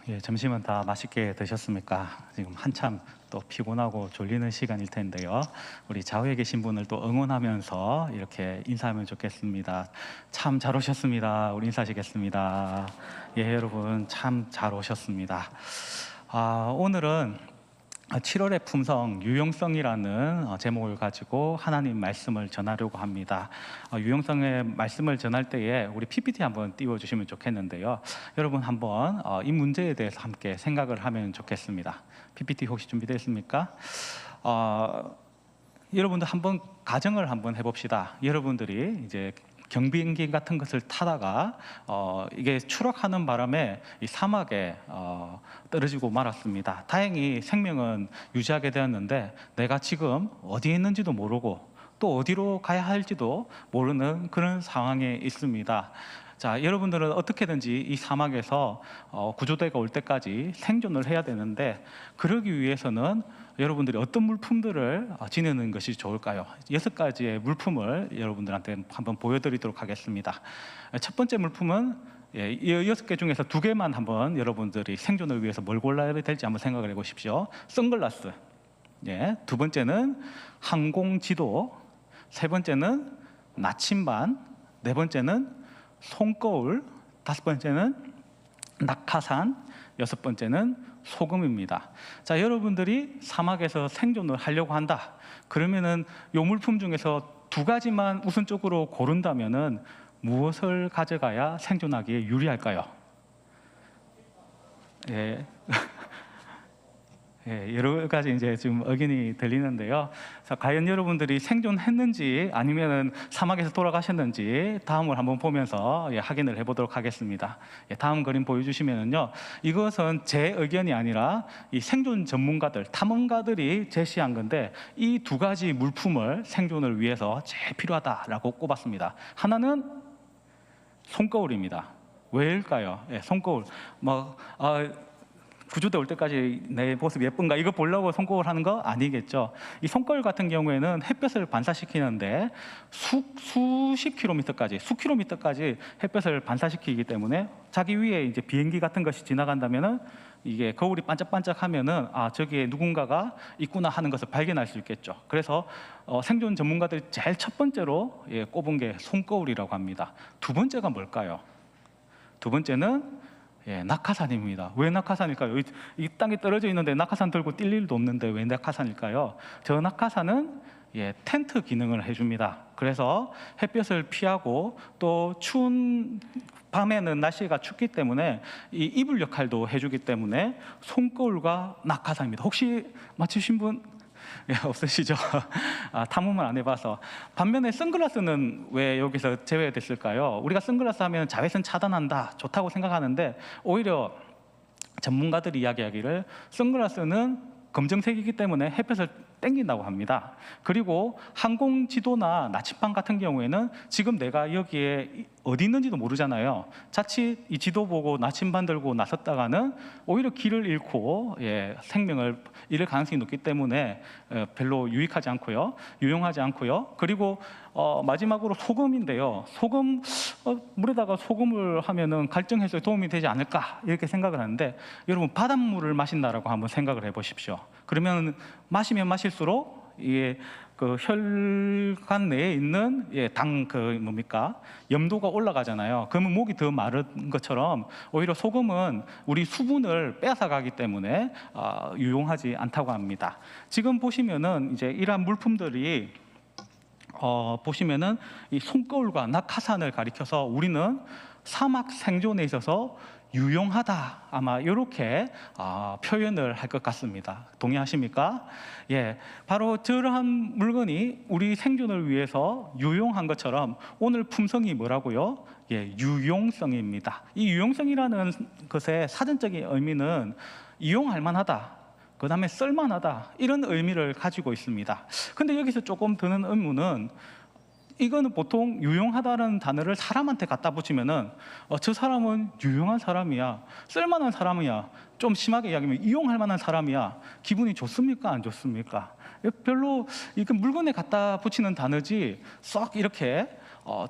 예, 점심은 다 맛있게 드셨습니까? 지금 한참 또 피곤하고 졸리는 시간일 텐데요. 우리 좌우에 계신 분을 또 응원하면서 이렇게 인사하면 좋겠습니다. 참 잘 오셨습니다. 우리 인사하시겠습니다. 예, 여러분 참 잘 오셨습니다. 오늘은 7월의 품성, 유용성이라는 제목을 가지고 하나님 말씀을 전하려고 합니다. 유용성의 말씀을 전할 때에 우리 PPT 한번 띄워주시면 좋겠는데요. 여러분 한번 이 문제에 대해서 함께 생각을 하면 좋겠습니다. PPT 혹시 준비되었습니까? 여러분들 한번 가정을 한번 해봅시다. 여러분들이 이제 경비행기 같은 것을 타다가 이게 추락하는 바람에 이 사막에 떨어지고 말았습니다. 다행히 생명은 유지하게 되었는데 내가 지금 어디에 있는지도 모르고 또 어디로 가야 할지도 모르는 그런 상황에 있습니다. 자, 여러분들은 어떻게든지 이 사막에서 구조대가 올 때까지 생존을 해야 되는데, 그러기 위해서는 여러분들이 어떤 물품들을 지니는 것이 좋을까요? 6가지의 물품을 여러분들한테 한번 보여드리도록 하겠습니다. 첫 번째 물품은 이 6개 중에서 2개만 한번 여러분들이 생존을 위해서 뭘 골라야 될지 한번 생각을 해보십시오. 선글라스, 두 번째는 항공지도, 세 번째는 나침반, 네 번째는 손거울, 5번째는 낙하산, 6번째는 소금입니다. 자, 여러분들이 사막에서 생존을 하려고 한다. 그러면은 요 물품 중에서 2가지만 우선적으로 고른다면은 무엇을 가져가야 생존하기에 유리할까요? 예. 예, 여러 가지 이제 좀 의견이 들리는데요. 자, 과연 여러분들이 생존했는지 아니면은 사막에서 돌아가셨는지 다음을 한번 보면서 확인을 해보도록 하겠습니다. 다음 그림 보여주시면은요, 이것은 제 의견이 아니라 이 생존 전문가들, 탐험가들이 제시한 건데, 이 2가지 물품을 생존을 위해서 제일 필요하다라고 꼽았습니다. 하나는 손거울입니다. 왜일까요? 손거울. 구조대 올 때까지 내 모습이 예쁜가 이거 보려고 손거울 하는 거 아니겠죠. 이 손거울 같은 경우에는 햇볕을 반사시키는데 수십 킬로미터까지, 수킬로미터까지 햇볕을 반사시키기 때문에 자기 위에 이제 비행기 같은 것이 지나간다면은 이게 거울이 반짝반짝하면은 저기에 누군가가 있구나 하는 것을 발견할 수 있겠죠. 그래서 생존 전문가들이 제일 첫 번째로 꼽은 게 손거울이라고 합니다. 2번째가 뭘까요? 2번째는 낙하산입니다. 왜 낙하산일까요? 이 땅에 떨어져 있는데 낙하산 들고 뛸 일도 없는데 왜 낙하산일까요? 저 낙하산은 텐트 기능을 해줍니다. 그래서 햇볕을 피하고 또 추운 밤에는 날씨가 춥기 때문에 이 이불 역할도 해주기 때문에 손거울과 낙하산입니다. 혹시 맞추신 분 없으시죠? 탐험을 안 해봐서. 반면에 선글라스는 왜 여기서 제외됐을까요? 우리가 선글라스 하면 자외선 차단한다, 좋다고 생각하는데, 오히려 전문가들이 이야기하기를 선글라스는 검정색이기 때문에 햇볕을 땡긴다고 합니다. 그리고 항공지도나 나침반 같은 경우에는 지금 내가 여기에 어디 있는지도 모르잖아요. 자칫 이 지도 보고 나침반 들고 나섰다가는 오히려 길을 잃고 생명을 잃을 가능성이 높기 때문에 별로 유익하지 않고요, 유용하지 않고요. 그리고 마지막으로 소금인데요. 소금, 물에다가 소금을 하면은 갈증 해소에 도움이 되지 않을까 이렇게 생각을 하는데, 여러분 바닷물을 마신다라고 한번 생각을 해보십시오. 그러면 마시면 마실수록 이게 그 혈관 내에 있는 염도가 올라가잖아요. 그러면 목이 더 마른 것처럼 오히려 소금은 우리 수분을 빼앗아가기 때문에 유용하지 않다고 합니다. 지금 보시면은 이제 이러한 물품들이 보시면은 이 손거울과 낙하산을 가리켜서 우리는 사막 생존에 있어서 유용하다, 아마 이렇게 표현을 할 것 같습니다. 동의하십니까? 바로 저러한 물건이 우리 생존을 위해서 유용한 것처럼 오늘 품성이 뭐라고요? 유용성입니다. 이 유용성이라는 것의 사전적인 의미는 이용할 만하다, 그 다음에 쓸만하다, 이런 의미를 가지고 있습니다. 근데 여기서 조금 드는 의문은, 이거는 보통 유용하다는 단어를 사람한테 갖다 붙이면은 저 사람은 유용한 사람이야, 쓸만한 사람이야, 좀 심하게 이야기하면 이용할 만한 사람이야, 기분이 좋습니까, 안 좋습니까? 별로 이거 물건에 갖다 붙이는 단어지 썩 이렇게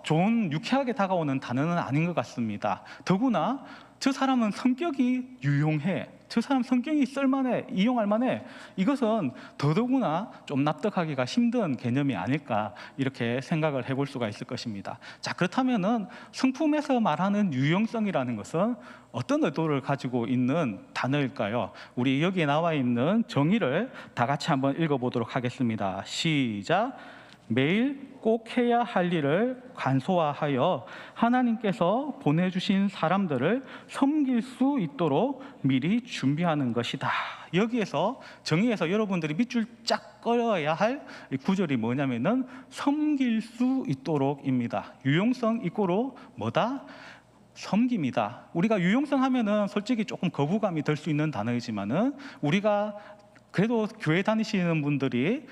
좋은, 유쾌하게 다가오는 단어는 아닌 것 같습니다. 더구나 저 사람은 성격이 유용해, 저 사람 성격이 쓸만해, 이용할 만해. 이것은 더더구나 좀 납득하기가 힘든 개념이 아닐까, 이렇게 생각을 해볼 수가 있을 것입니다. 자, 그렇다면은 성품에서 말하는 유용성이라는 것은 어떤 의도를 가지고 있는 단어일까요? 우리 여기에 나와 있는 정의를 다 같이 한번 읽어보도록 하겠습니다. 시작. 매일 꼭 해야 할 일을 간소화하여 하나님께서 보내주신 사람들을 섬길 수 있도록 미리 준비하는 것이다. 여기에서 정의에서 여러분들이 밑줄 쫙 그어야 할 구절이 뭐냐면은 섬길 수 있도록입니다. 유용성 이꼬로 뭐다? 섬김이다. 우리가 유용성 하면은 솔직히 조금 거부감이 들 수 있는 단어이지만은 우리가 그래도 교회 다니시는 분들이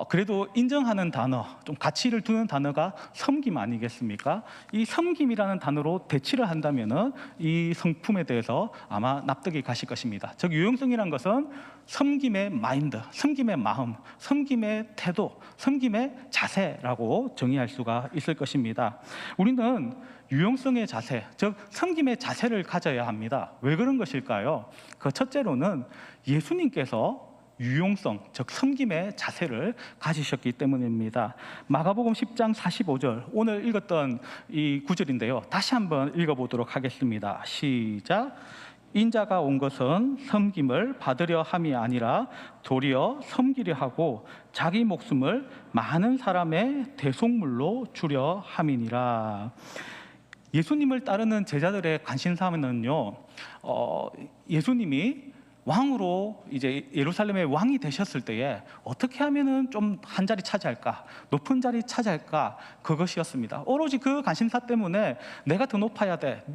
그래도 인정하는 단어, 좀 가치를 두는 단어가 섬김 아니겠습니까? 이 섬김이라는 단어로 대치를 한다면은 이 성품에 대해서 아마 납득이 가실 것입니다. 즉 유용성이란 것은 섬김의 마인드, 섬김의 마음, 섬김의 태도, 섬김의 자세라고 정의할 수가 있을 것입니다. 우리는 유용성의 자세, 즉 섬김의 자세를 가져야 합니다. 왜 그런 것일까요? 그 첫째로는 예수님께서 유용성, 즉 섬김의 자세를 가지셨기 때문입니다. 마가복음 10장 45절, 오늘 읽었던 이 구절인데요. 다시 한번 읽어보도록 하겠습니다. 시작. 인자가 온 것은 섬김을 받으려 함이 아니라 도리어 섬기려 하고 자기 목숨을 많은 사람의 대속물로 주려 함이니라. 예수님을 따르는 제자들의 관심사는요, 예수님이 왕으로 이제 예루살렘의 왕이 되셨을 때에 어떻게 하면은 좀 한 자리 차지할까, 높은 자리 차지할까, 그것이었습니다. 오로지 그 관심사 때문에 내가 더 높아야 돼,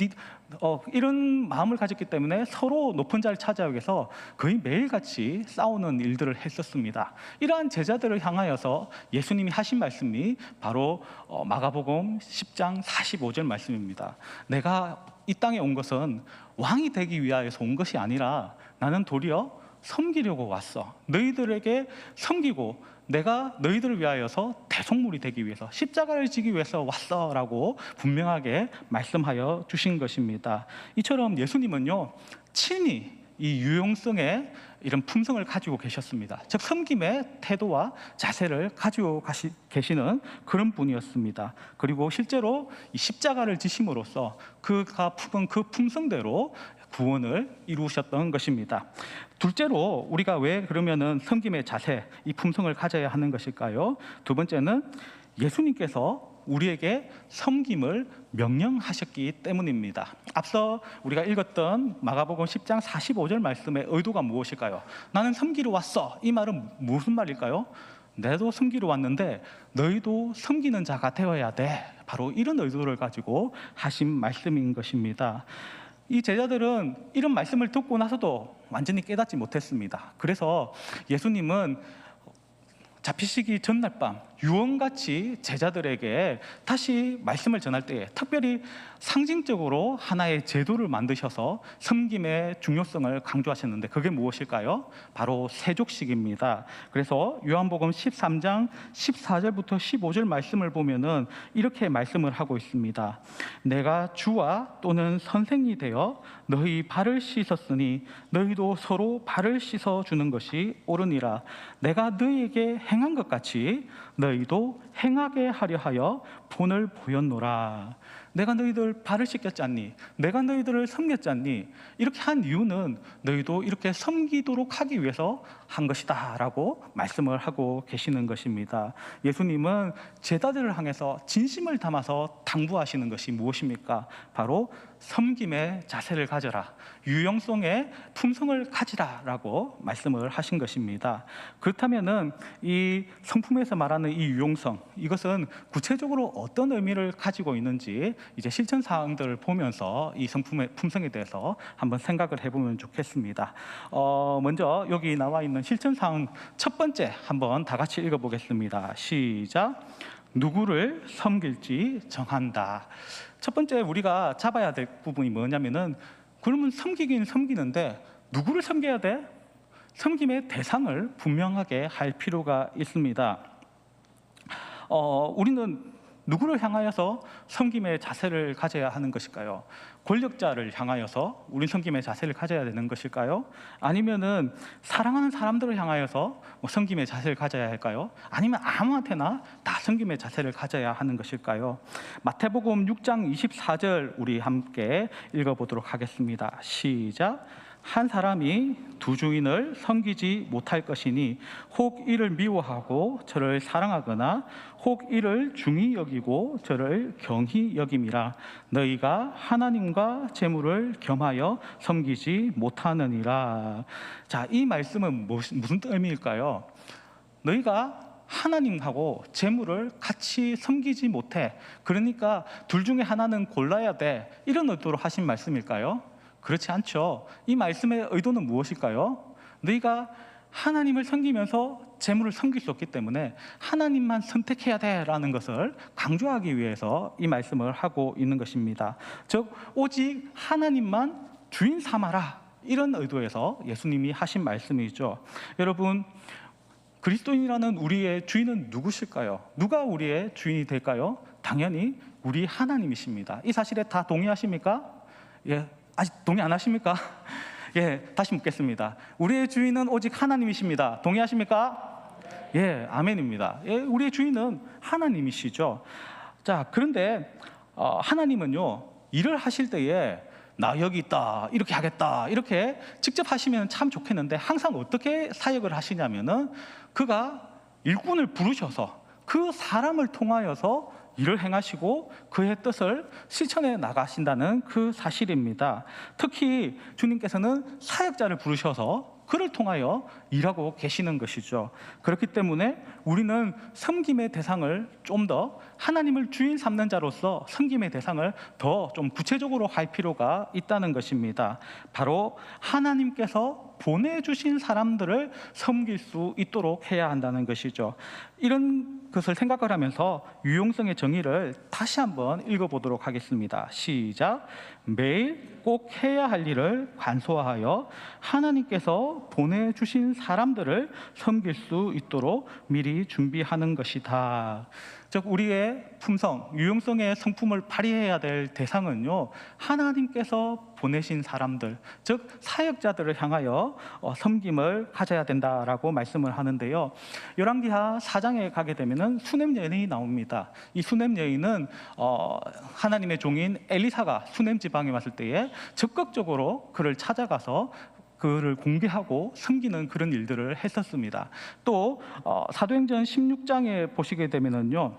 이런 마음을 가졌기 때문에 서로 높은 자리를 차지하기 위해서 거의 매일같이 싸우는 일들을 했었습니다. 이러한 제자들을 향하여서 예수님이 하신 말씀이 바로 마가복음 10장 45절 말씀입니다. 내가 이 땅에 온 것은 왕이 되기 위하여서 온 것이 아니라 나는 도리어 섬기려고 왔어. 너희들에게 섬기고 내가 너희들을 위하여서 대속물이 되기 위해서, 십자가를 지기 위해서 왔어라고 분명하게 말씀하여 주신 것입니다. 이처럼 예수님은요, 친히 이 유용성의 이런 품성을 가지고 계셨습니다. 즉 섬김의 태도와 자세를 가지고 계시는 그런 분이었습니다. 그리고 실제로 이 십자가를 지심으로써 그가 품은 그 품성대로 구원을 이루셨던 것입니다. 둘째로 우리가 왜 그러면은 섬김의 자세, 이 품성을 가져야 하는 것일까요? 두 번째는 예수님께서 우리에게 섬김을 명령하셨기 때문입니다. 앞서 우리가 읽었던 마가복음 10장 45절 말씀의 의도가 무엇일까요? 나는 섬기러 왔어. 이 말은 무슨 말일까요? 내도 섬기러 왔는데 너희도 섬기는 자가 되어야 돼. 바로 이런 의도를 가지고 하신 말씀인 것입니다. 이 제자들은 이런 말씀을 듣고 나서도 완전히 깨닫지 못했습니다. 그래서 예수님은 잡히시기 전날 밤 유언같이 제자들에게 다시 말씀을 전할 때에 특별히 상징적으로 하나의 제도를 만드셔서 섬김의 중요성을 강조하셨는데 그게 무엇일까요? 바로 세족식입니다. 그래서 요한복음 13장 14절부터 15절 말씀을 보면은 이렇게 말씀을 하고 있습니다. 내가 주와 또는 선생이 되어 너희 발을 씻었으니 너희도 서로 발을 씻어주는 것이 옳으니라. 내가 너희에게 행한 것 같이 너희도 행하게 하려 하여 본을 보였노라. 내가 너희들 발을 씻겼지 않니? 내가 너희들을 섬겼지 않니? 이렇게 한 이유는 너희도 이렇게 섬기도록 하기 위해서 한 것이다 라고 말씀을 하고 계시는 것입니다. 예수님은 제자들을 향해서 진심을 담아서 당부하시는 것이 무엇입니까? 바로 섬김의 자세를 가져라, 유용성의 품성을 가지라 라고 말씀을 하신 것입니다. 그렇다면은 이 성품에서 말하는 이 유용성, 이것은 구체적으로 어떤 의미를 가지고 있는지 이제 실천 사항들을 보면서 이 성품의 품성에 대해서 한번 생각을 해보면 좋겠습니다. 먼저 여기 나와 있는 실천 사항 첫 번째 한번 다 같이 읽어보겠습니다. 시작. 누구를 섬길지 정한다. 첫 번째 우리가 잡아야 될 부분이 뭐냐면은, 그러면 섬기긴 섬기는데 누구를 섬겨야 돼? 섬김의 대상을 분명하게 할 필요가 있습니다. 우리는 누구를 향하여서 섬김의 자세를 가져야 하는 것일까요? 권력자를 향하여서 우린 섬김의 자세를 가져야 되는 것일까요? 아니면은 사랑하는 사람들을 향하여서 섬김의 자세를 가져야 할까요? 아니면 아무한테나 다 섬김의 자세를 가져야 하는 것일까요? 마태복음 6장 24절 우리 함께 읽어보도록 하겠습니다. 시작. 한 사람이 두 주인을 섬기지 못할 것이니 혹 이를 미워하고 저를 사랑하거나 혹 이를 중히 여기고 저를 경히 여김이라. 너희가 하나님과 재물을 겸하여 섬기지 못하느니라. 자, 이 말씀은 무슨 의미일까요? 너희가 하나님하고 재물을 같이 섬기지 못해, 그러니까 둘 중에 하나는 골라야 돼, 이런 의도로 하신 말씀일까요? 그렇지 않죠. 이 말씀의 의도는 무엇일까요? 너희가 하나님을 섬기면서 재물을 섬길 수 없기 때문에 하나님만 선택해야 돼라는 것을 강조하기 위해서 이 말씀을 하고 있는 것입니다. 즉 오직 하나님만 주인 삼아라, 이런 의도에서 예수님이 하신 말씀이죠. 여러분, 그리스도인이라는 우리의 주인은 누구실까요? 누가 우리의 주인이 될까요? 당연히 우리 하나님이십니다. 이 사실에 다 동의하십니까? 예, 아직 동의 안 하십니까? 예, 다시 묻겠습니다. 우리의 주인은 오직 하나님이십니다. 동의하십니까? 예, 아멘입니다. 예, 우리의 주인은 하나님이시죠. 자, 그런데 하나님은요, 일을 하실 때에 나 여기 있다, 이렇게 하겠다, 이렇게 직접 하시면 참 좋겠는데 항상 어떻게 사역을 하시냐면은 그가 일꾼을 부르셔서 그 사람을 통하여서 일을 행하시고 그의 뜻을 실천해 나가신다는 그 사실입니다. 특히 주님께서는 사역자를 부르셔서 그를 통하여 일하고 계시는 것이죠. 그렇기 때문에 우리는 섬김의 대상을 좀 더 하나님을 주인 삼는 자로서 섬김의 대상을 더 좀 구체적으로 할 필요가 있다는 것입니다. 바로 하나님께서 보내주신 사람들을 섬길 수 있도록 해야 한다는 것이죠. 이런 것을 생각을 하면서 유용성의 정의를 다시 한번 읽어보도록 하겠습니다. 시작. 매일 꼭 해야 할 일을 간소화하여 하나님께서 보내주신 사람들을 섬길 수 있도록 미리 준비하는 것이다. 즉 우리의 품성, 유용성의 성품을 발휘해야 될 대상은요, 하나님께서 보내신 사람들, 즉 사역자들을 향하여 섬김을 가져야 된다라고 말씀을 하는데요. 열왕기하 4장에 가게 되면은 수넴 여인이 나옵니다. 이 수넴 여인은 하나님의 종인 엘리사가 수넴 지방에 왔을 때에 적극적으로 그를 찾아가서 그를 공개하고 섬기는 그런 일들을 했었습니다. 또 사도행전 16장에 보시게 되면은요,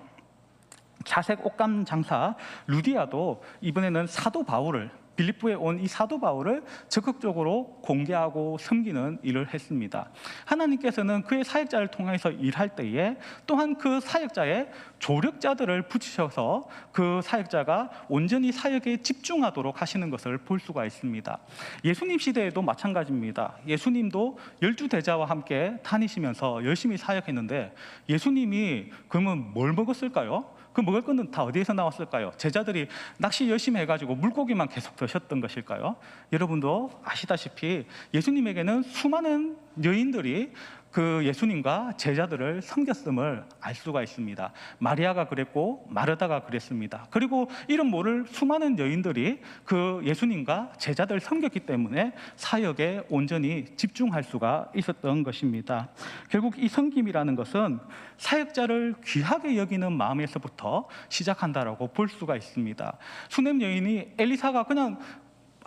자색 옷감 장사 루디아도 이번에는 사도 바울을, 빌립보에 온 이 사도 바울을 적극적으로 공개하고 섬기는 일을 했습니다. 하나님께서는 그의 사역자를 통해서 일할 때에 또한 그 사역자의 조력자들을 붙이셔서 그 사역자가 온전히 사역에 집중하도록 하시는 것을 볼 수가 있습니다. 예수님 시대에도 마찬가지입니다. 예수님도 12대자와 함께 다니시면서 열심히 사역했는데 예수님이 그러면 뭘 먹었을까요? 그 먹을 거는 다 어디에서 나왔을까요? 제자들이 낚시 열심히 해가지고 물고기만 계속 드셨던 것일까요? 여러분도 아시다시피 예수님에게는 수많은 여인들이 그 예수님과 제자들을 섬겼음을 알 수가 있습니다. 마리아가 그랬고 마르다가 그랬습니다. 그리고 이런 모를 수많은 여인들이 그 예수님과 제자들을 섬겼기 때문에 사역에 온전히 집중할 수가 있었던 것입니다. 결국 이 섬김이라는 것은 사역자를 귀하게 여기는 마음에서부터 시작한다라고 볼 수가 있습니다. 수넴 여인이 엘리사가 그냥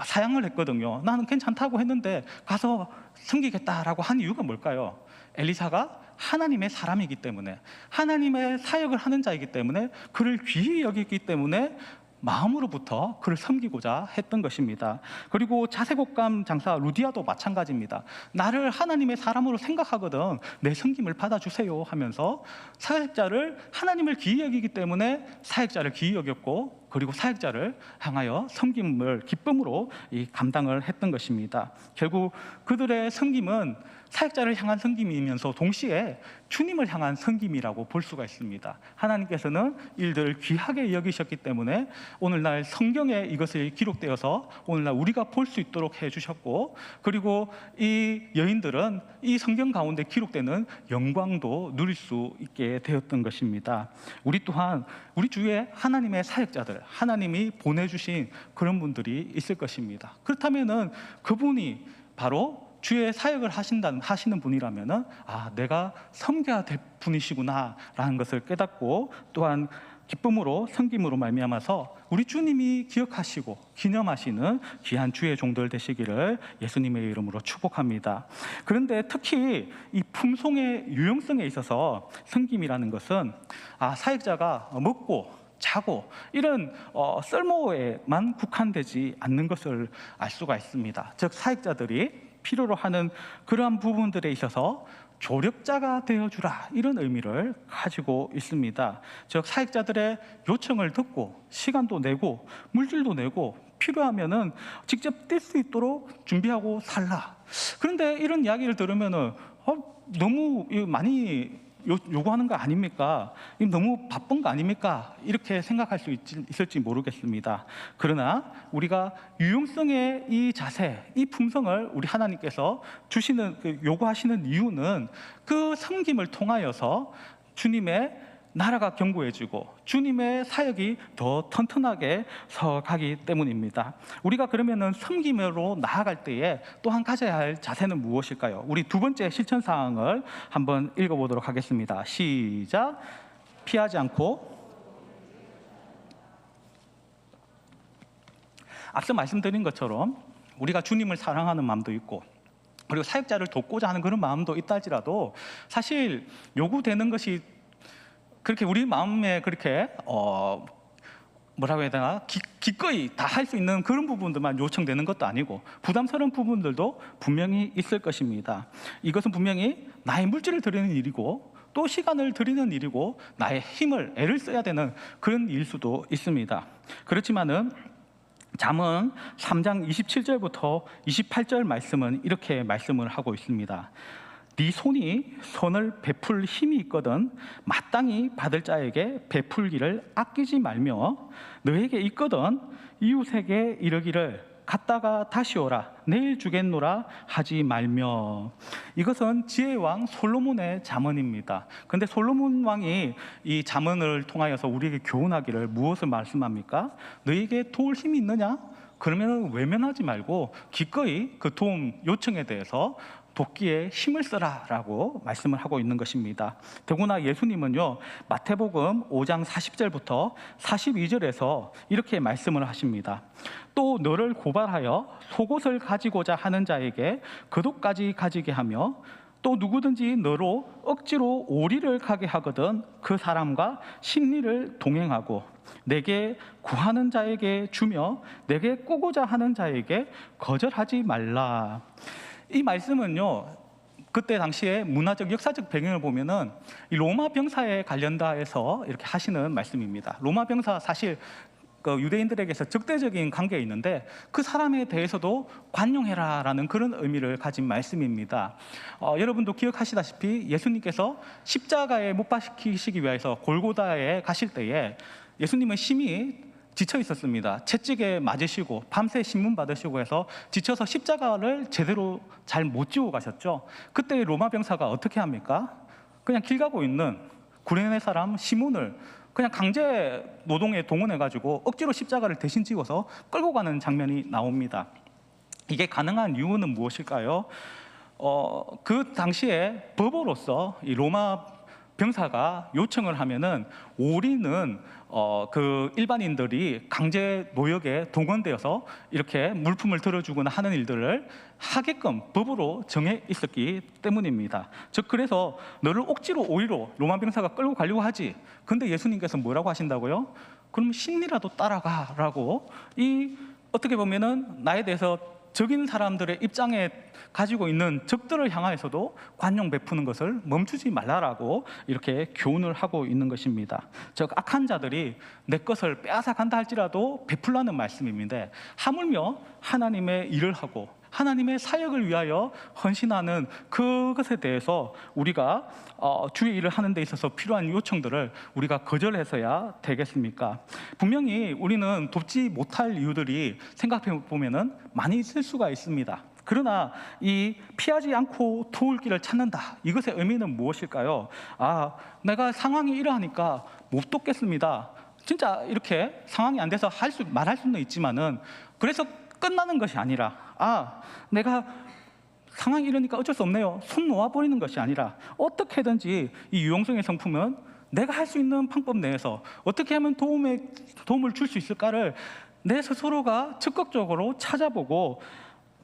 사양을 했거든요. 나는 괜찮다고 했는데 가서 섬기겠다라고 한 이유가 뭘까요? 엘리사가 하나님의 사람이기 때문에, 하나님의 사역을 하는 자이기 때문에, 그를 귀히 여기기 때문에 마음으로부터 그를 섬기고자 했던 것입니다. 그리고 자색옷감 장사 루디아도 마찬가지입니다. 나를 하나님의 사람으로 생각하거든 내 섬김을 받아주세요 하면서 사역자를 하나님을 귀히 여기기 때문에 사역자를 귀히 여겼고 그리고 사역자를 향하여 섬김을 기쁨으로 감당을 했던 것입니다. 결국 그들의 섬김은 사역자를 향한 섬김이면서 동시에 주님을 향한 섬김이라고 볼 수가 있습니다. 하나님께서는 일들을 귀하게 여기셨기 때문에 오늘날 성경에 이것이 기록되어서 오늘날 우리가 볼 수 있도록 해주셨고, 그리고 이 여인들은 이 성경 가운데 기록되는 영광도 누릴 수 있게 되었던 것입니다. 우리 또한 우리 주위에 하나님의 사역자들, 하나님이 보내주신 그런 분들이 있을 것입니다. 그렇다면은 그분이 바로 주의 사역을 하시는 분이라면은 내가 섬겨야 될 분이시구나라는 것을 깨닫고, 또한 기쁨으로 섬김으로 말미암아서 우리 주님이 기억하시고 기념하시는 귀한 주의 종들 되시기를 예수님의 이름으로 축복합니다. 그런데 특히 이 품송의 유용성에 있어서 섬김이라는 것은 사역자가 먹고 자고 이런 쓸모에만 국한되지 않는 것을 알 수가 있습니다. 즉 사역자들이 필요로 하는 그러한 부분들에 있어서 조력자가 되어주라, 이런 의미를 가지고 있습니다. 즉 사역자들의 요청을 듣고 시간도 내고 물질도 내고 필요하면은 직접 뛸 수 있도록 준비하고 살라. 그런데 이런 이야기를 들으면은 너무 많이 요구하는 거 아닙니까? 너무 바쁜 거 아닙니까? 이렇게 생각할 수 있을지 모르겠습니다. 그러나 우리가 유용성의 이 자세, 이 품성을 우리 하나님께서 주시는, 요구하시는 이유는 그 섬김을 통하여서 주님의 나라가 견고해지고 주님의 사역이 더 튼튼하게 서가기 때문입니다. 우리가 그러면은 섬김으로 나아갈 때에 또한 가져야 할 자세는 무엇일까요? 우리 두 번째 실천 사항을 한번 읽어보도록 하겠습니다. 시작. 피하지 않고. 앞서 말씀드린 것처럼 우리가 주님을 사랑하는 마음도 있고, 그리고 사역자를 돕고자 하는 그런 마음도 있다 할지라도 사실 요구되는 것이 그렇게 우리 마음에 그렇게 뭐라고 해야 되나, 기꺼이 다 할 수 있는 그런 부분들만 요청되는 것도 아니고 부담스러운 부분들도 분명히 있을 것입니다. 이것은 분명히 나의 물질을 드리는 일이고 또 시간을 드리는 일이고 나의 힘을, 애를 써야 되는 그런 일 수도 있습니다. 그렇지만은 잠언 3장 27절부터 28절 말씀은 이렇게 말씀을 하고 있습니다. 네 손이 선을 베풀 힘이 있거든 마땅히 받을 자에게 베풀기를 아끼지 말며, 너에게 있거든 이웃에게 이르기를 갔다가 다시 오라, 내일 주겠노라 하지 말며. 이것은 지혜의 왕 솔로몬의 잠언입니다. 그런데 솔로몬 왕이 이 잠언을 통하여서 우리에게 교훈하기를 무엇을 말씀합니까? 너에게 도울 힘이 있느냐? 그러면 외면하지 말고 기꺼이 그 도움 요청에 대해서 돕기에 힘을 써라라고 말씀을 하고 있는 것입니다. 더구나 예수님은요, 마태복음 5장 40절부터 42절에서 이렇게 말씀을 하십니다. 또 너를 고발하여 속옷을 가지고자 하는 자에게 겉옷까지 가지게 하며, 또 누구든지 너로 억지로 오리를 가게 하거든 그 사람과 심리를 동행하고, 내게 구하는 자에게 주며 내게 꾸고자 하는 자에게 거절하지 말라. 이 말씀은요, 그때 당시에 문화적 역사적 배경을 보면은 이 로마 병사에 관련다해서 이렇게 하시는 말씀입니다. 로마 병사 사실 그 유대인들에게서 적대적인 관계에 있는데 그 사람에 대해서도 관용해라라는 그런 의미를 가진 말씀입니다. 여러분도 기억하시다시피 예수님께서 십자가에 못 박히시기 위해서 골고다에 가실 때에 예수님은 심히 지쳐 있었습니다. 채찍에 맞으시고 밤새 신문 받으시고 해서 지쳐서 십자가를 제대로 잘 못 지고 가셨죠. 그때 로마 병사가 어떻게 합니까? 그냥 길 가고 있는 구레네 사람 시몬을 그냥 강제 노동에 동원해가지고 억지로 십자가를 대신 찍어서 끌고 가는 장면이 나옵니다. 이게 가능한 이유는 무엇일까요? 그 당시에 법으로서 이 로마 병사가 요청을 하면은 오리는 그 일반인들이 강제 노역에 동원되어서 이렇게 물품을 들어주거나 하는 일들을 하게끔 법으로 정해 있었기 때문입니다. 즉 그래서 너를 억지로 오리로 로마 병사가 끌고 가려고 하지. 근데 예수님께서 뭐라고 하신다고요? 그럼 신이라도 따라가라고, 이 어떻게 보면은 나에 대해서 적인 사람들의 입장에 가지고 있는 적들을 향하여서도 관용 베푸는 것을 멈추지 말라라고 이렇게 교훈을 하고 있는 것입니다. 즉 악한 자들이 내 것을 빼앗아 간다 할지라도 베풀라는 말씀입니다. 하물며 하나님의 일을 하고 하나님의 사역을 위하여 헌신하는 그것에 대해서 우리가 주의 일을 하는 데 있어서 필요한 요청들을 우리가 거절해서야 되겠습니까? 분명히 우리는 돕지 못할 이유들이 생각해 보면은 많이 있을 수가 있습니다. 그러나 이 피하지 않고 도울 길을 찾는다, 이것의 의미는 무엇일까요? 내가 상황이 이러하니까 못 돕겠습니다. 진짜 이렇게 상황이 안 돼서 말할 수는 있지만은, 그래서 끝나는 것이 아니라 내가 상황이 이러니까 어쩔 수 없네요, 손 놓아버리는 것이 아니라 어떻게든지 이 유용성의 성품은 내가 할 수 있는 방법 내에서 어떻게 하면 도움을 줄 수 있을까를 내 스스로가 적극적으로 찾아보고,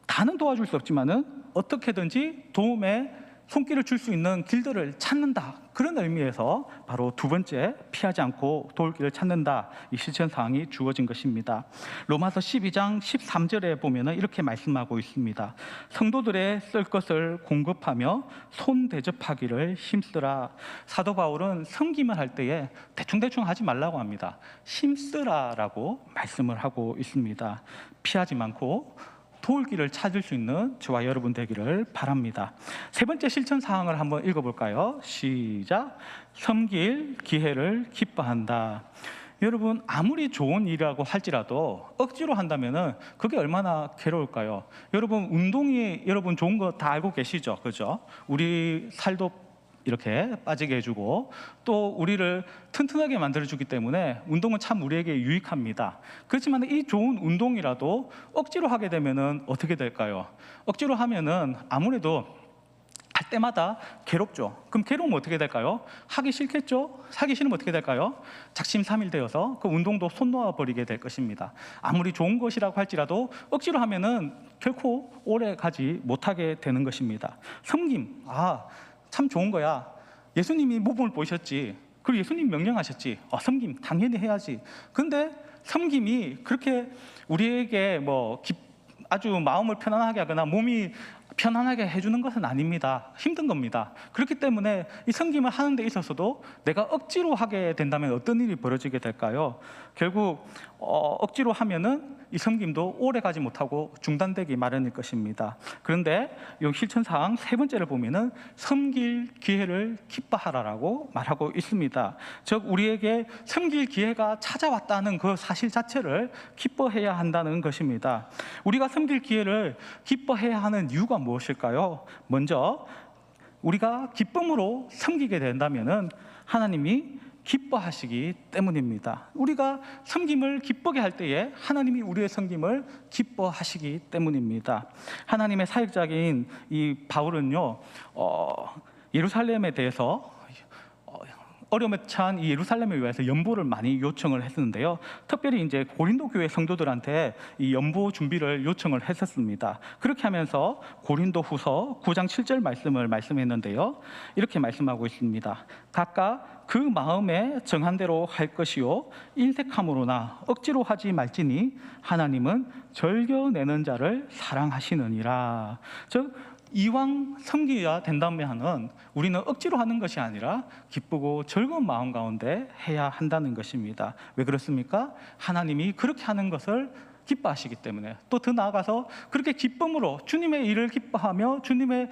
다는 도와줄 수 없지만은 어떻게든지 도움의 손길을 줄 수 있는 길들을 찾는다, 그런 의미에서 바로 두 번째, 피하지 않고 도울 길을 찾는다, 이 실천 사항이 주어진 것입니다. 로마서 12장 13절에 보면은 이렇게 말씀하고 있습니다. 성도들의 쓸 것을 공급하며 손 대접하기를 힘쓰라. 사도 바울은 섬김을 할 때에 대충대충 하지 말라고 합니다. 힘쓰라라고 말씀을 하고 있습니다. 피하지 않고 도울 길을 찾을 수 있는 저와 여러분 되기를 바랍니다. 세 번째 실천 사항을 한번 읽어볼까요? 시작. 섬길 기회를 기뻐한다. 여러분, 아무리 좋은 일이라고 할지라도 억지로 한다면은 그게 얼마나 괴로울까요? 여러분, 운동이 여러분 좋은 거 다 알고 계시죠? 그죠? 우리 살도 이렇게 빠지게 해주고 또 우리를 튼튼하게 만들어주기 때문에 운동은 참 우리에게 유익합니다. 그렇지만 이 좋은 운동이라도 억지로 하게 되면은 어떻게 될까요? 억지로 하면은 아무래도 할 때마다 괴롭죠. 그럼 괴로우면 어떻게 될까요? 하기 싫겠죠? 하기 싫으면 어떻게 될까요? 작심삼일되어서 그 운동도 손 놓아버리게 될 것입니다. 아무리 좋은 것이라고 할지라도 억지로 하면은 결코 오래 가지 못하게 되는 것입니다. 섬김, 참 좋은 거야. 예수님이 모범을 보셨지. 그리고 예수님이 명령하셨지. 섬김 당연히 해야지. 근데 섬김이 그렇게 우리에게 아주 마음을 편안하게 하거나 몸이 편안하게 해주는 것은 아닙니다. 힘든 겁니다. 그렇기 때문에 이 섬김을 하는 데 있어서도 내가 억지로 하게 된다면 어떤 일이 벌어지게 될까요? 결국 억지로 하면은 이 섬김도 오래 가지 못하고 중단되기 마련일 것입니다. 그런데 이 실천사항 세 번째를 보면은 섬길 기회를 기뻐하라라고 말하고 있습니다. 즉 우리에게 섬길 기회가 찾아왔다는 그 사실 자체를 기뻐해야 한다는 것입니다. 우리가 섬길 기회를 기뻐해야 하는 이유가 무엇일까요? 먼저 우리가 기쁨으로 섬기게 된다면은 하나님이 기뻐하시기 때문입니다. 우리가 섬김을 기쁘게 할 때에 하나님이 우리의 섬김을 기뻐하시기 때문입니다. 하나님의 사역자인 이 바울은요, 예루살렘에 대해서 어려움에 처한 이 예루살렘을 위해서 연보를 많이 요청을 했었는데요. 특별히 이제 고린도 교회 성도들한테 이 연보 준비를 요청을 했었습니다. 그렇게 하면서 고린도후서 9장 7절 말씀을 말씀했는데요. 이렇게 말씀하고 있습니다. 각각 그 마음에 정한 대로 할 것이요 인색함으로나 억지로 하지 말지니 하나님은 절겨내는 자를 사랑하시느니라. 즉 이왕 섬겨야 된다면 우리는 억지로 하는 것이 아니라 기쁘고 즐거운 마음 가운데 해야 한다는 것입니다. 왜 그렇습니까? 하나님이 그렇게 하는 것을 기뻐하시기 때문에, 또 더 나아가서 그렇게 기쁨으로 주님의 일을 기뻐하며 주님을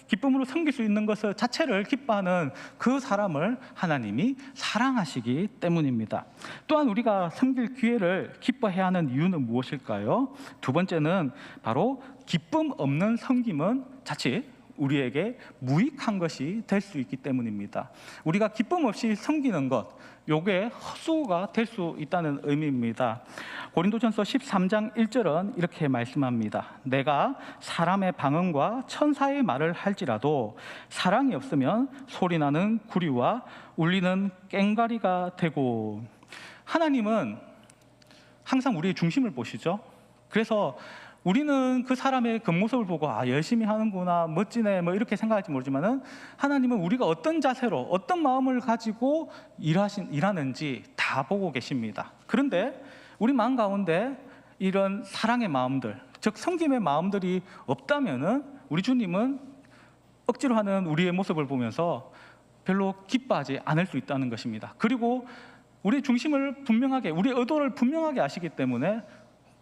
기쁨으로 섬길 수 있는 것을 자체를 기뻐하는 그 사람을 하나님이 사랑하시기 때문입니다. 또한 우리가 섬길 기회를 기뻐해야 하는 이유는 무엇일까요? 두 번째는 바로 기쁨 없는 섬김은 자칫 우리에게 무익한 것이 될 수 있기 때문입니다. 우리가 기쁨 없이 섬기는 것, 요게 헛수고가 될 수 있다는 의미입니다. 고린도전서 13장 1절은 이렇게 말씀합니다. 내가 사람의 방언과 천사의 말을 할지라도 사랑이 없으면 소리나는 구리와 울리는 꽹과리가 되고. 하나님은 항상 우리의 중심을 보시죠. 그래서 우리는 그 사람의 겉모습을 보고 열심히 하는구나, 멋지네 이렇게 생각할지 모르지만은 하나님은 우리가 어떤 자세로 어떤 마음을 가지고 일하는지 다 보고 계십니다. 그런데 우리 마음 가운데 이런 사랑의 마음들, 즉 섬김의 마음들이 없다면은 우리 주님은 억지로 하는 우리의 모습을 보면서 별로 기뻐하지 않을 수 있다는 것입니다. 그리고 우리의 중심을 분명하게, 우리의 의도를 분명하게 아시기 때문에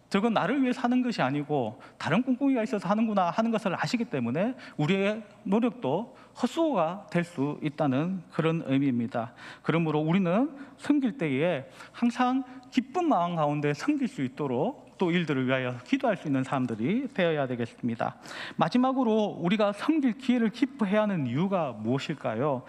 저건 나를 위해서 하는 것이 아니고 다른 꿍꿍이가 있어서 하는구나 하는 것을 아시기 때문에 우리의 노력도 헛수고가 될 수 있다는 그런 의미입니다. 그러므로 우리는 섬길 때에 항상 기쁜 마음 가운데 섬길 수 있도록 또 일들을 위하여 기도할 수 있는 사람들이 되어야 되겠습니다. 마지막으로 우리가 섬길 기회를 기뻐해야 하는 이유가 무엇일까요?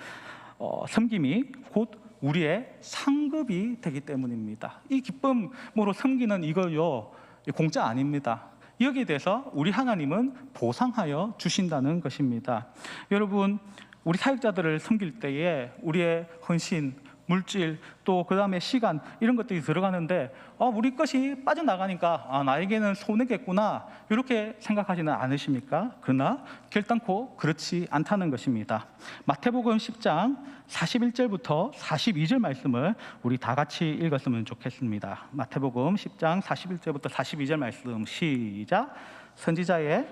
섬김이 곧 우리의 상급이 되기 때문입니다. 이 기쁨으로 섬기는 이거요, 공짜 아닙니다. 여기에 대해서 우리 하나님은 보상하여 주신다는 것입니다. 여러분, 우리 사역자들을 섬길 때에 우리의 헌신, 물질, 또 그 다음에 시간, 이런 것들이 들어가는데 우리 것이 빠져나가니까 나에게는 손해겠구나 이렇게 생각하지는 않으십니까? 그러나 결단코 그렇지 않다는 것입니다. 마태복음 10장 41절부터 42절 말씀을 우리 다 같이 읽었으면 좋겠습니다. 마태복음 10장 41절부터 42절 말씀 시작. 선지자의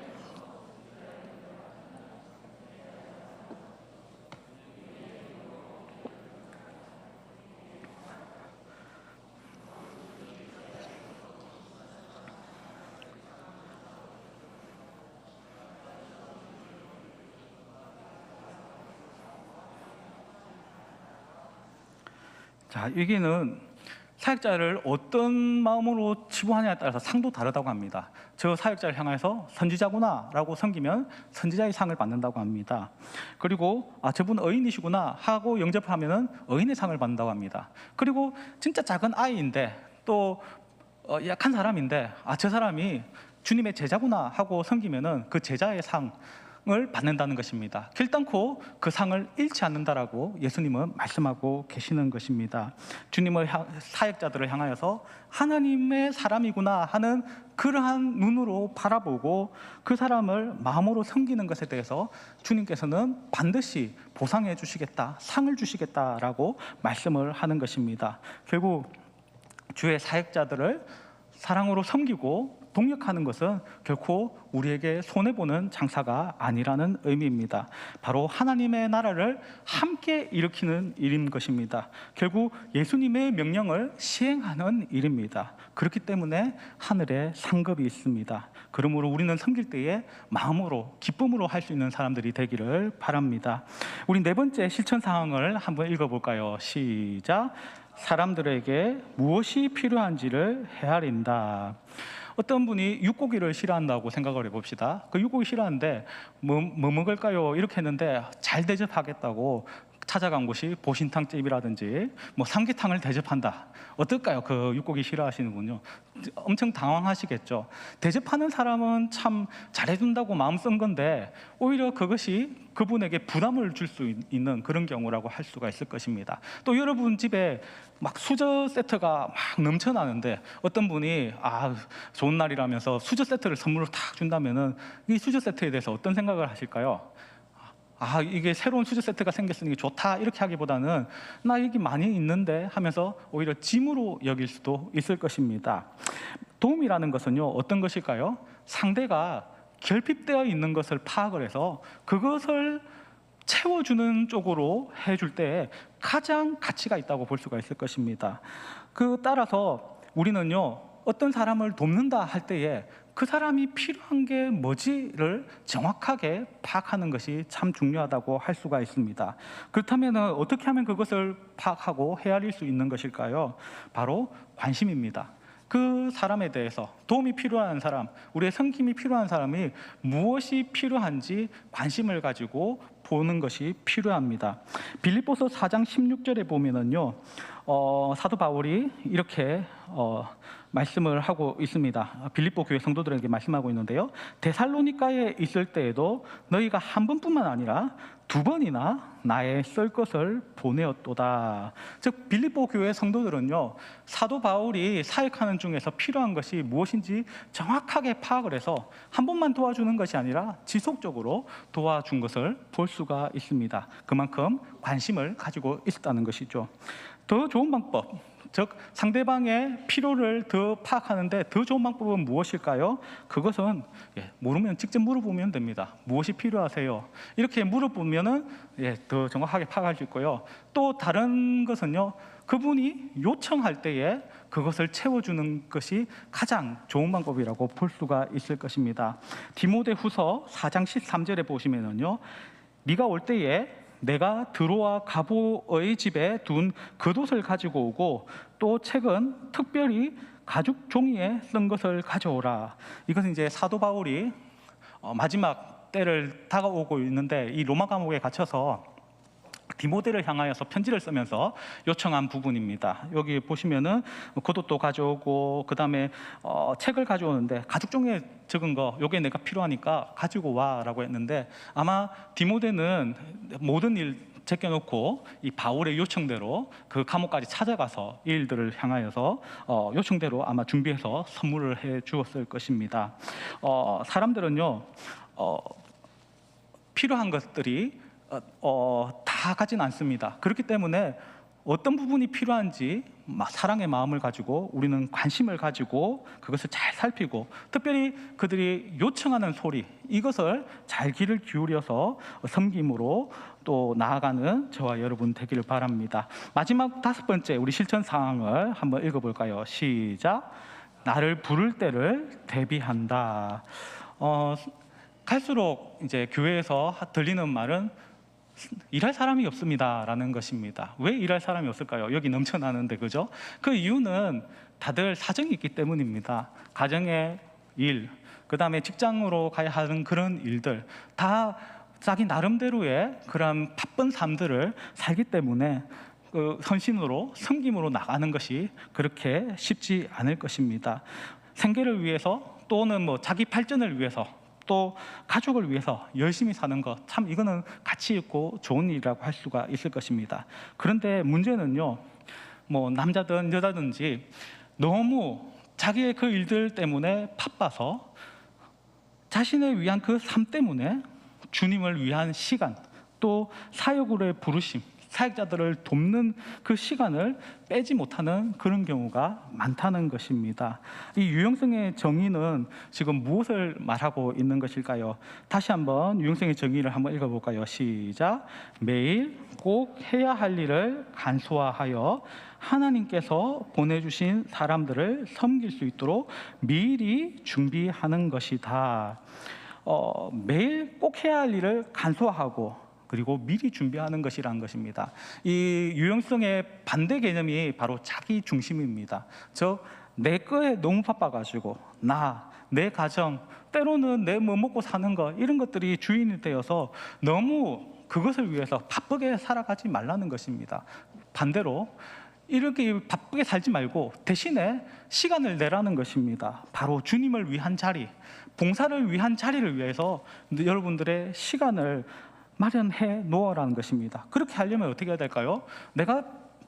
자, 여기는 사역자를 어떤 마음으로 치부하냐에 따라서 상도 다르다고 합니다. 저 사역자를 향해서 선지자구나 라고 섬기면 선지자의 상을 받는다고 합니다. 그리고 저분 의인이시구나 하고 영접하면 의인의 상을 받는다고 합니다. 그리고 진짜 작은 아이인데 또 약한 사람인데 저 사람이 주님의 제자구나 하고 섬기면 그 제자의 상을 받는다는 것입니다. 결단코 그 상을 잃지 않는다라고 예수님은 말씀하고 계시는 것입니다. 주님의 사역자들을 향하여서 하나님의 사람이구나 하는 그러한 눈으로 바라보고 그 사람을 마음으로 섬기는 것에 대해서 주님께서는 반드시 보상해 주시겠다, 상을 주시겠다라고 말씀을 하는 것입니다. 결국 주의 사역자들을 사랑으로 섬기고 동역하는 것은 결코 우리에게 손해보는 장사가 아니라는 의미입니다. 바로 하나님의 나라를 함께 일으키는 일인 것입니다. 결국 예수님의 명령을 시행하는 일입니다. 그렇기 때문에 하늘에 상급이 있습니다. 그러므로 우리는 섬길 때에 마음으로, 기쁨으로 할 수 있는 사람들이 되기를 바랍니다. 우리 네 번째 실천 사항을 한번 읽어볼까요? 시작. 사람들에게 무엇이 필요한지를 헤아린다. 어떤 분이 육고기를 싫어한다고 생각을 해봅시다. 그 육고기 싫어하는데 뭐 먹을까요? 이렇게 했는데 잘 대접하겠다고 찾아간 곳이 보신탕집이라든지 뭐 삼계탕을 대접한다. 어떨까요? 그 육고기 싫어하시는군요. 엄청 당황하시겠죠. 대접하는 사람은 참 잘해준다고 마음 쓴 건데 오히려 그것이 그분에게 부담을 줄 수 있는 그런 경우라고 할 수가 있을 것입니다. 또 여러분 집에 막 수저 세트가 막 넘쳐나는데 어떤 분이 좋은 날이라면서 수저 세트를 선물로 탁 준다면은 이 수저 세트에 대해서 어떤 생각을 하실까요? 이게 새로운 수저 세트가 생겼으니 좋다 이렇게 하기보다는 나 여기 많이 있는데 하면서 오히려 짐으로 여길 수도 있을 것입니다. 도움이라는 것은요, 어떤 것일까요? 상대가 결핍되어 있는 것을 파악을 해서 그것을 채워주는 쪽으로 해줄 때 가장 가치가 있다고 볼 수가 있을 것입니다. 따라서 우리는요, 어떤 사람을 돕는다 할 때에 그 사람이 필요한 게 뭐지를 정확하게 파악하는 것이 참 중요하다고 할 수가 있습니다. 그렇다면 어떻게 하면 그것을 파악하고 헤아릴 수 있는 것일까요? 바로 관심입니다. 그 사람에 대해서 도움이 필요한 사람, 우리의 섬김이 필요한 사람이 무엇이 필요한지 관심을 가지고 보는 것이 필요합니다. 빌립보서 4장 16절에 보면은요, 사도 바울이 이렇게 말씀을 하고 있습니다. 빌립보 교회 성도들에게 말씀하고 있는데요, 데살로니가에 있을 때에도 너희가 한 번뿐만 아니라 두 번이나 나의 쓸 것을 보내었도다. 즉 빌립보 교회 성도들은요, 사도 바울이 사역하는 중에서 필요한 것이 무엇인지 정확하게 파악을 해서 한 번만 도와주는 것이 아니라 지속적으로 도와준 것을 볼 수가 있습니다. 그만큼 관심을 가지고 있었다는 것이죠. 더 좋은 방법, 즉 상대방의 필요를 더 파악하는데 더 좋은 방법은 무엇일까요? 그것은 모르면 직접 물어보면 됩니다. 무엇이 필요하세요? 이렇게 물어보면은 더 정확하게 파악할 수 있고요. 또 다른 것은요, 그분이 요청할 때에 그것을 채워주는 것이 가장 좋은 방법이라고 볼 수가 있을 것입니다. 디모데후서 4장 13절에 보시면은요, 네가 올 때에 내가 드로아 가보의 집에 둔 겉옷을 가지고 오고 또 책은 특별히 가죽 종이에 쓴 것을 가져오라. 이것은 이제 사도 바울이 마지막 때를 다가오고 있는데 이 로마 감옥에 갇혀서 디모데를 향하여서 편지를 쓰면서 요청한 부분입니다. 여기 보시면은 겉옷도 가져오고 그 다음에 책을 가져오는데 가죽 종이에 적은 거 요게 내가 필요하니까 가지고 와라고 했는데 아마 디모데는 모든 일 제껴놓고 이 바울의 요청대로 그 감옥까지 찾아가서 이 일들을 향하여서 요청대로 아마 준비해서 선물을 해 주었을 것입니다. 사람들은요 필요한 것들이 다 가진 않습니다. 그렇기 때문에 어떤 부분이 필요한지 사랑의 마음을 가지고 우리는 관심을 가지고 그것을 잘 살피고 특별히 그들이 요청하는 소리 이것을 잘 귀를 기울여서 섬김으로 또 나아가는 저와 여러분 되기를 바랍니다. 마지막 5번째 우리 실천 사항을 한번 읽어볼까요? 시작. 나를 부를 때를 대비한다. 갈수록 이제 교회에서 들리는 말은 일할 사람이 없습니다라는 것입니다. 왜 일할 사람이 없을까요? 여기 넘쳐나는데, 그죠? 그 이유는 다들 사정이 있기 때문입니다. 가정의 일, 그 다음에 직장으로 가야 하는 그런 일들 다 자기 나름대로의 그런 바쁜 삶들을 살기 때문에 그 헌신으로 섬김으로 나가는 것이 그렇게 쉽지 않을 것입니다. 생계를 위해서 또는 뭐 자기 발전을 위해서 또 가족을 위해서 열심히 사는 것, 참 이거는 가치 있고 좋은 일이라고 할 수가 있을 것입니다. 그런데 문제는요, 뭐 남자든 여자든지 너무 자기의 그 일들 때문에 바빠서 자신을 위한 그 삶 때문에 주님을 위한 시간, 또 사역으로의 부르심, 사역자들을 돕는 그 시간을 빼지 못하는 그런 경우가 많다는 것입니다. 이 유용성의 정의는 지금 무엇을 말하고 있는 것일까요? 다시 한번 유용성의 정의를 한번 읽어볼까요? 시작. 매일 꼭 해야 할 일을 간소화하여 하나님께서 보내주신 사람들을 섬길 수 있도록 미리 준비하는 것이다. 매일 꼭 해야 할 일을 간소화하고 그리고 미리 준비하는 것이라는 것입니다. 이 유용성의 반대 개념이 바로 자기 중심입니다. 즉 내 거에 너무 바빠가지고 내 가정, 때로는 내 뭐 먹고 사는 것 이런 것들이 주인이 되어서 너무 그것을 위해서 바쁘게 살아가지 말라는 것입니다. 반대로 이렇게 바쁘게 살지 말고 대신에 시간을 내라는 것입니다. 바로 주님을 위한 자리, 봉사를 위한 자리를 위해서 여러분들의 시간을 마련해 놓으라는 것입니다. 그렇게 하려면 어떻게 해야 될까요? 내가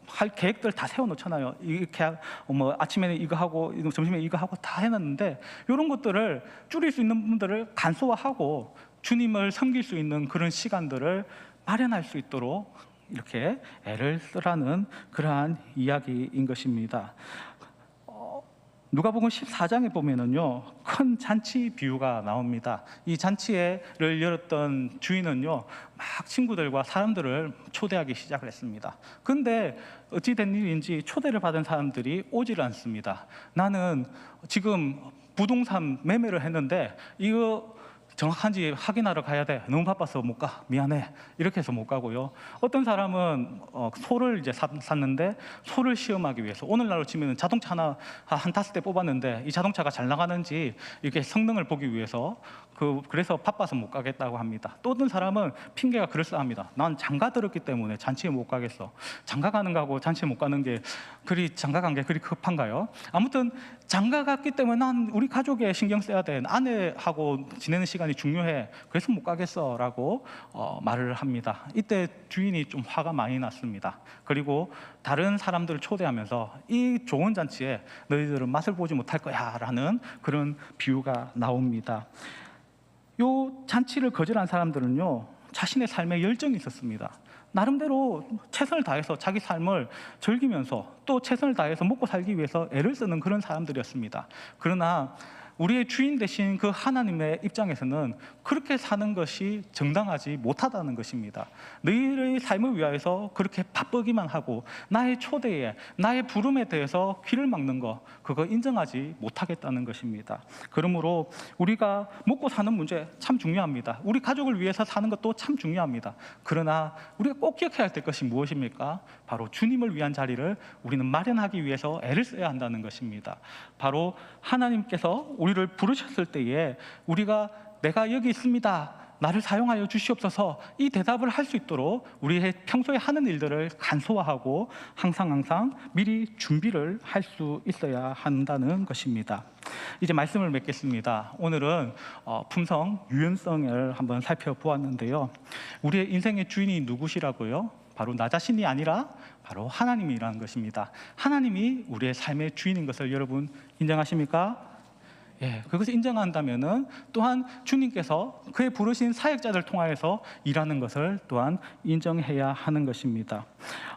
할 계획들 다 세워놓잖아요. 이렇게 뭐 아침에는 이거 하고 점심에 이거 하고 다 해놨는데 이런 것들을 줄일 수 있는 분들을 간소화하고 주님을 섬길 수 있는 그런 시간들을 마련할 수 있도록 이렇게 애를 쓰라는 그러한 이야기인 것입니다. 누가복음 14장에 보면은요 큰 잔치 비유가 나옵니다. 이 잔치를 열었던 주인은요 막 친구들과 사람들을 초대하기 시작을 했습니다. 근데 어찌 된 일인지 초대를 받은 사람들이 오질 않습니다. 나는 지금 부동산 매매를 했는데 이거 정확한지 확인하러 가야 돼. 너무 바빠서 못 가. 미안해. 이렇게 해서 못 가고요. 어떤 사람은 소를 이제 샀는데 소를 시험하기 위해서 오늘날로 치면 자동차 하나 한 5대 뽑았는데 이 자동차가 잘 나가는지 이렇게 성능을 보기 위해서 그래서 바빠서 못 가겠다고 합니다. 또 어떤 사람은 핑계가 그럴싸합니다. 난 장가 들었기 때문에 잔치에 못 가겠어. 장가 가는 거하고 잔치에 못 가는 게 장가 간 게 그리 급한가요? 아무튼 장가 갔기 때문에 난 우리 가족에 신경 써야 돼. 아내하고 지내는 시간이 중요해. 그래서 못 가겠어라고 말을 합니다. 이때 주인이 좀 화가 많이 났습니다. 그리고 다른 사람들을 초대하면서 이 좋은 잔치에 너희들은 맛을 보지 못할 거야라는 그런 비유가 나옵니다. 요 잔치를 거절한 사람들은요 자신의 삶에 열정이 있었습니다. 나름대로 최선을 다해서 자기 삶을 즐기면서 또 최선을 다해서 먹고 살기 위해서 애를 쓰는 그런 사람들이었습니다. 그러나 우리의 주인 되신 그 하나님의 입장에서는 그렇게 사는 것이 정당하지 못하다는 것입니다. 너희의 삶을 위하여서 그렇게 바쁘기만 하고 나의 초대에, 나의 부름에 대해서 귀를 막는 거, 그거 인정하지 못하겠다는 것입니다. 그러므로 우리가 먹고 사는 문제 참 중요합니다. 우리 가족을 위해서 사는 것도 참 중요합니다. 그러나 우리가 꼭 기억해야 할 것이 무엇입니까? 바로 주님을 위한 자리를 우리는 마련하기 위해서 애를 써야 한다는 것입니다. 바로 하나님께서 우리를 부르셨을 때에 우리가 내가 여기 있습니다, 나를 사용하여 주시옵소서, 이 대답을 할 수 있도록 우리의 평소에 하는 일들을 간소화하고 항상 미리 준비를 할 수 있어야 한다는 것입니다. 이제 말씀을 맺겠습니다. 오늘은 품성, 유연성을 한번 살펴보았는데요. 우리의 인생의 주인이 누구시라고요? 바로 나 자신이 아니라 바로 하나님이라는 것입니다. 하나님이 우리의 삶의 주인인 것을 여러분 인정하십니까? 예, 그것을 인정한다면은 또한 주님께서 그의 부르신 사역자들 통하여서 일하는 것을 또한 인정해야 하는 것입니다.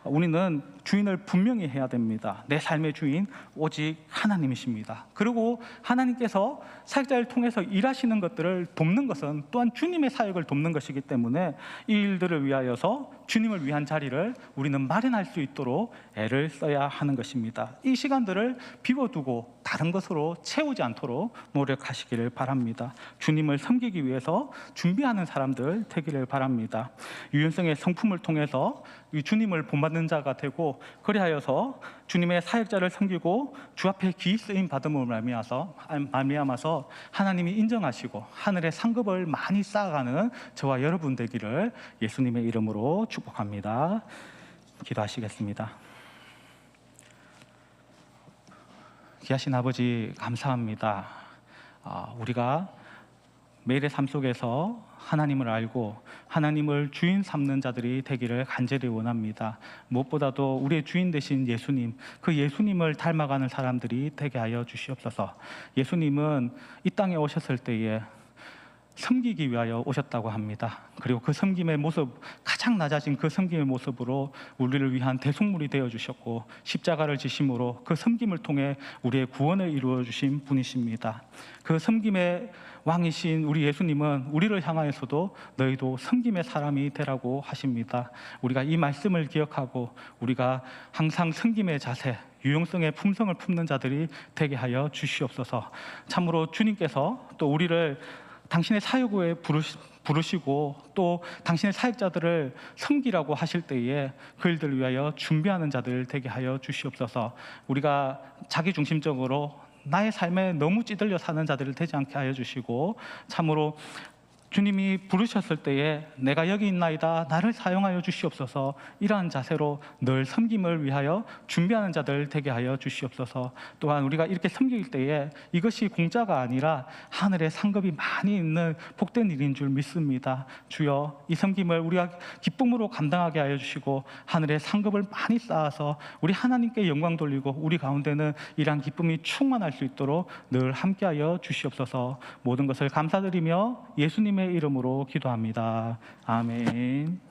우리는 주인을 분명히 해야 됩니다. 내 삶의 주인 오직 하나님이십니다. 그리고 하나님께서 사역자를 통해서 일하시는 것들을 돕는 것은 또한 주님의 사역을 돕는 것이기 때문에 이 일들을 위하여서 주님을 위한 자리를 우리는 마련할 수 있도록 애를 써야 하는 것입니다. 이 시간들을 비워두고 다른 것으로 채우지 않도록 노력하시기를 바랍니다. 주님을 섬기기 위해서 준비하는 사람들 되기를 바랍니다. 유연성의 성품을 통해서 주님을 본받는 자가 되고, 그리하여서 주님의 사역자를 섬기고 주 앞에 귀 쓰임 받음을 말미암아서 하나님이 인정하시고 하늘의 상급을 많이 쌓아가는 저와 여러분 되기를 예수님의 이름으로 축복합니다. 기도하시겠습니다. 귀하신 아버지, 감사합니다. 우리가 매일의 삶 속에서 하나님을 알고 하나님을 주인 삼는 자들이 되기를 간절히 원합니다. 무엇보다도 우리의 주인 되신 예수님, 그 예수님을 닮아가는 사람들이 되게 하여 주시옵소서. 예수님은 이 땅에 오셨을 때에 섬기기 위하여 오셨다고 합니다. 그리고 그 섬김의 모습, 가장 낮아진 그 섬김의 모습으로 우리를 위한 대속물이 되어주셨고, 십자가를 지심으로 그 섬김을 통해 우리의 구원을 이루어 주신 분이십니다. 그 섬김의 왕이신 우리 예수님은 우리를 향하여서도 너희도 섬김의 사람이 되라고 하십니다. 우리가 이 말씀을 기억하고 우리가 항상 섬김의 자세, 유용성의 품성을 품는 자들이 되게 하여 주시옵소서. 참으로 주님께서 또 우리를 당신의 사역에 부르시고 또 당신의 사역자들을 섬기라고 하실 때에 그 일들을 위하여 준비하는 자들 되게 하여 주시옵소서. 우리가 자기중심적으로 나의 삶에 너무 찌들려 사는 자들을 되지 않게 하여 주시고, 참으로 주님이 부르셨을 때에 내가 여기 있나이다, 나를 사용하여 주시옵소서, 이러한 자세로 늘 섬김을 위하여 준비하는 자들 되게 하여 주시옵소서. 또한 우리가 이렇게 섬길 때에 이것이 공짜가 아니라 하늘의 상급이 많이 있는 복된 일인 줄 믿습니다. 주여, 이 섬김을 우리가 기쁨으로 감당하게 하여 주시고 하늘의 상급을 많이 쌓아서 우리 하나님께 영광 돌리고 우리 가운데는 이러한 기쁨이 충만할 수 있도록 늘 함께하여 주시옵소서. 모든 것을 감사드리며 예수님의 이름으로 기도합니다. 아멘.